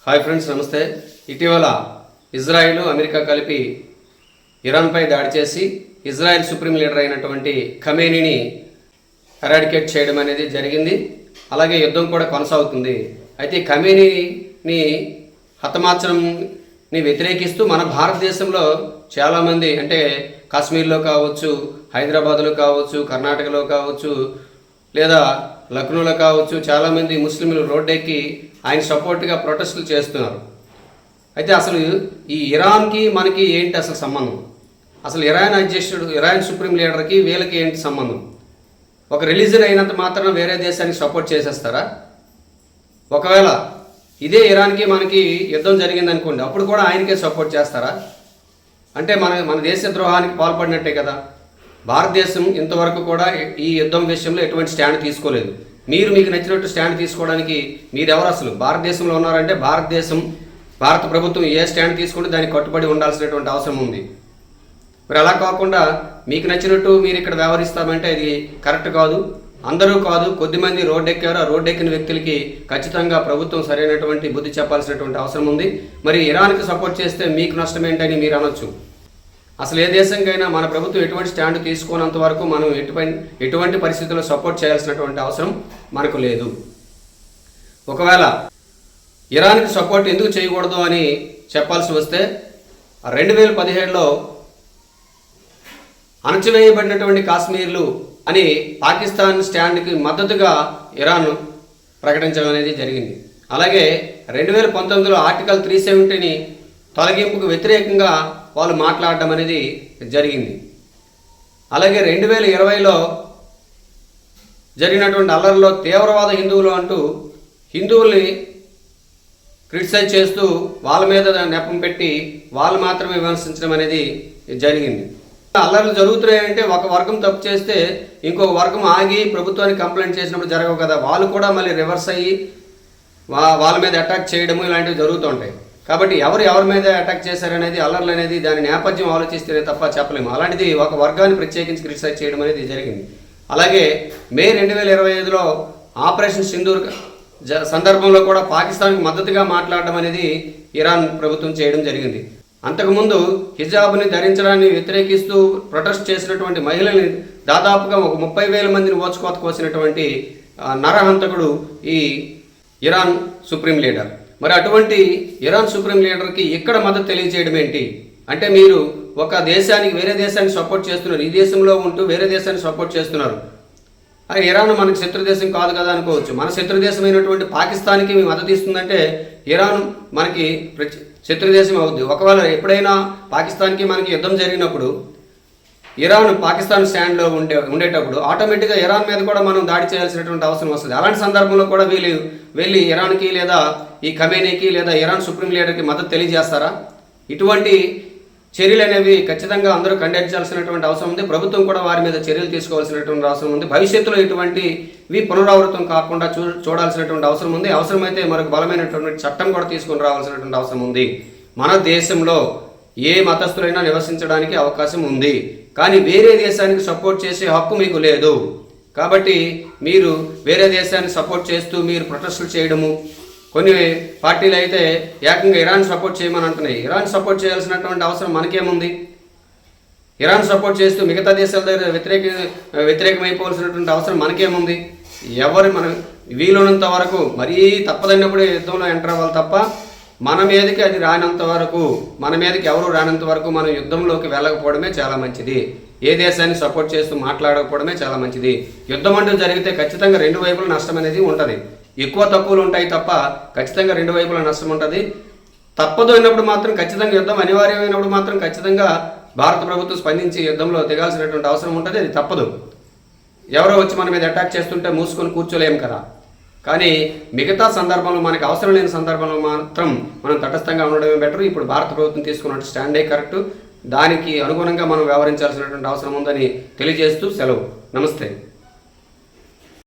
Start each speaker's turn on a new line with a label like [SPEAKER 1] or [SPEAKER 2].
[SPEAKER 1] Hi friends, నమస్తే. ఇటీవల Israel America కలిపి ఇరాన్పై దాడి చేసి ఇజ్రాయెల్ సుప్రీం లీడర్ అయినటువంటి ఖమేనీని ఎరాడికేట్ చేయడం అనేది జరిగింది. అలాగే యుద్ధం కూడా కొనసాగుతుంది. అయితే ఖమేనీని హతమార్చడంని వ్యతిరేకిస్తూ మన భారతదేశంలో చాలామంది, అంటే కాశ్మీర్లో కావచ్చు, హైదరాబాద్లో కావచ్చు, కర్ణాటకలో కావచ్చు, లేదా లక్నోలో కావచ్చు, చాలామంది ముస్లింలు రోడ్డెక్కి ఆయన సపోర్ట్గా ప్రొటెస్టులు చేస్తున్నారు. అయితే అసలు ఈ ఇరాన్కి మనకి ఏంటి అసలు సంబంధం? అసలు ఇరాన్ అధ్యక్షుడు, ఇరాన్ సుప్రీం లీడర్కి వీళ్ళకి ఏంటి సంబంధం? ఒక రిలీజన్ అయినంత మాత్రం వేరే దేశానికి సపోర్ట్ చేసేస్తారా? ఒకవేళ ఇదే ఇరాన్కి మనకి యుద్ధం జరిగిందనుకోండి, అప్పుడు కూడా ఆయనకే సపోర్ట్ చేస్తారా? అంటే మన దేశ ద్రోహానికి పాల్పడినట్టే కదా. భారతదేశం ఇంతవరకు కూడా ఈ యుద్ధం విషయంలో ఎటువంటి స్టాండ్ తీసుకోలేదు. మీకు నచ్చినట్టు స్టాండ్ తీసుకోవడానికి మీరెవరు? అసలు భారతదేశంలో ఉన్నారంటే భారత ప్రభుత్వం ఏ స్టాండ్ తీసుకుంటే దానికి కట్టుబడి ఉండాల్సినటువంటి అవసరం ఉంది. మరి అలా కాకుండా మీకు నచ్చినట్టు మీరు ఇక్కడ వ్యవహరిస్తామంటే ఇది కరెక్ట్ కాదు. అందరూ కాదు, కొద్దిమంది రోడ్డెక్కారు. ఆ రోడ్డెక్కిన వ్యక్తులకి ఖచ్చితంగా ప్రభుత్వం సరైనటువంటి బుద్ధి చెప్పాల్సినటువంటి అవసరం ఉంది. మరి ఇరాన్కి సపోర్ట్ చేస్తే మీకు నష్టం ఏంటని మీరు అనొచ్చు. అసలు ఏ దేశంకైనా మన ప్రభుత్వం ఎటువంటి స్టాండ్ తీసుకోనంత వరకు మనం ఎటువంటి పరిస్థితుల్లో సపోర్ట్ చేయాల్సినటువంటి అవసరం మనకు లేదు. ఒకవేళ ఇరాన్కి సపోర్ట్ ఎందుకు చేయకూడదు అని చెప్పాల్సి వస్తే 2017లో అణచివేయబడినటువంటి కాశ్మీర్లు అని పాకిస్తాన్ స్టాండ్కి మద్దతుగా ఇరాన్ ప్రకటించడం అనేది జరిగింది. అలాగే 2019లో ఆర్టికల్ 370ని తొలగింపుకు వ్యతిరేకంగా వాళ్ళు మాట్లాడడం అనేది జరిగింది. అలాగే 2020లో జరిగినటువంటి అల్లర్లో తీవ్రవాద హిందువులు అంటూ హిందువుల్ని క్రిటిసైజ్ చేస్తూ వాళ్ళ మీద నెపం పెట్టి వాళ్ళు మాత్రమే విమర్శించడం అనేది జరిగింది. అల్లర్లు జరుగుతున్నాయంటే ఒక వర్గం తప్పు చేస్తే ఇంకో వర్గం ఆగి ప్రభుత్వానికి కంప్లైంట్ చేసినప్పుడు జరగవు కదా. వాళ్ళు కూడా మళ్ళీ రివర్స్ అయ్యి వాళ్ళ మీద అటాక్ చేయడము ఇలాంటివి జరుగుతుంటాయి. కాబట్టి ఎవరి మీద అటాక్ చేశారనేది, అల్లర్లు అనేది దాని నేపథ్యం ఆలోచిస్తేనే తప్ప చెప్పలేము. అలాంటిది ఒక వర్గాన్ని ప్రత్యేకించి క్రిటిసైజ్ చేయడం అనేది జరిగింది. అలాగే మే 2025లో ఆపరేషన్ సింధూర్ సందర్భంలో కూడా పాకిస్తాన్కి మద్దతుగా మాట్లాడడం అనేది ఇరాన్ ప్రభుత్వం చేయడం జరిగింది. అంతకుముందు హిజాబ్ని ధరించడాన్ని వ్యతిరేకిస్తూ ప్రొటెస్ట్ చేసినటువంటి మహిళల్ని దాదాపుగా ఒక 30,000 మందిని ఓచుకోత కోసినటువంటి నరహంతకుడు ఈ ఇరాన్ సుప్రీం లీడర్. మరి అటువంటి ఇరాన్ సుప్రీం లీడర్కి ఇక్కడ మద్దతు తెలియజేయడం ఏంటి? అంటే మీరు ఒక దేశానికి వేరే దేశానికి సపోర్ట్ చేస్తున్నారు, ఈ దేశంలో ఉంటూ వేరే దేశానికి సపోర్ట్ చేస్తున్నారు. ఇరాన్ మనకి శత్రు దేశం కాదు కదా అనుకోవచ్చు. మన శత్రు దేశమైనటువంటి పాకిస్తాన్కి మీ మద్దతు ఇస్తుందంటే ఇరాన్ మనకి శత్రు దేశం అవుద్ది. ఒకవేళ ఎప్పుడైనా పాకిస్తాన్కి మనకి యుద్ధం జరిగినప్పుడు ఇరాన్ పాకిస్తాన్ స్టాండ్లో ఉండేటప్పుడు ఆటోమేటిక్గా ఇరాన్ మీద కూడా మనం దాడి చేయాల్సినటువంటి అవసరం వస్తుంది. అలాంటి సందర్భంలో కూడా వీళ్ళు వెళ్ళి ఇరాన్కి లేదా ఈ ఖమేనీకి లేదా ఇరాన్ సుప్రీం లీడర్కి మద్దతు తెలియజేస్తారా? ఇటువంటి చర్యలు అనేవి ఖచ్చితంగా అందరూ ఖండించాల్సినటువంటి అవసరం ఉంది. ప్రభుత్వం కూడా వారి మీద చర్యలు తీసుకోవాల్సినటువంటి అవసరం ఉంది. భవిష్యత్తులో ఇటువంటివి పునరావృతం కాకుండా చూడాల్సినటువంటి అవసరం ఉంది. అవసరమైతే మరొక బలమైనటువంటి చట్టం కూడా తీసుకొని రావాల్సినటువంటి అవసరం ఉంది. మన దేశంలో ఏ మతస్థులైనా నివసించడానికి అవకాశం ఉంది, కానీ వేరే దేశానికి సపోర్ట్ చేసే హక్కు మీకు లేదు. కాబట్టి మీరు వేరే దేశాన్ని సపోర్ట్ చేస్తూ మీరు ప్రొటెస్టులు చేయడము, కొన్ని పార్టీలు అయితే ఏకంగా ఇరాన్ సపోర్ట్ చేయమని అంటున్నాయి. ఇరాన్ సపోర్ట్ చేయాల్సినటువంటి అవసరం మనకేముంది? ఇరాన్ సపోర్ట్ చేస్తూ మిగతా దేశాల దగ్గర వ్యతిరేకమైపోవాల్సినటువంటి అవసరం మనకేముంది? మనం వీలున్నంత వరకు మరీ తప్పదన్నప్పుడే యుద్ధంలో ఎంటర్ అవ్వాలి తప్ప మన మీదకి అది రానంత వరకు, మన మీదకి ఎవరు రానంత వరకు మనం యుద్ధంలోకి వెళ్ళకపోవడమే చాలా మంచిది. ఏ దేశాన్ని సపోర్ట్ చేస్తూ మాట్లాడకపోవడమే చాలా మంచిది. యుద్ధం అంటూ జరిగితే ఖచ్చితంగా రెండు వైపుల నష్టం అనేది ఉంటుంది. ఎక్కువ తక్కువలు ఉంటాయి తప్ప ఖచ్చితంగా రెండు వైపుల నష్టం ఉంటుంది. తప్పదు అయినప్పుడు మాత్రం ఖచ్చితంగా, యుద్ధం అనివార్యమైనప్పుడు మాత్రం ఖచ్చితంగా భారత ప్రభుత్వం స్పందించి యుద్ధంలో దిగాల్సినటువంటి అవసరం ఉంటుంది. అది తప్పదు. ఎవరో వచ్చి మన మీద అటాక్ చేస్తుంటే మూసుకొని కూర్చోలేము కదా. కానీ మిగతా సందర్భంలో, మనకి అవసరం లేని సందర్భంలో మాత్రం మనం తటస్థంగా ఉండడమే బెటర్. ఇప్పుడు భారత ప్రభుత్వం తీసుకున్నట్టు స్టాండే కరెక్టు. దానికి అనుగుణంగా మనం వ్యవహరించాల్సినటువంటి అవసరం ఉందని తెలియజేస్తూ సెలవు. నమస్తే.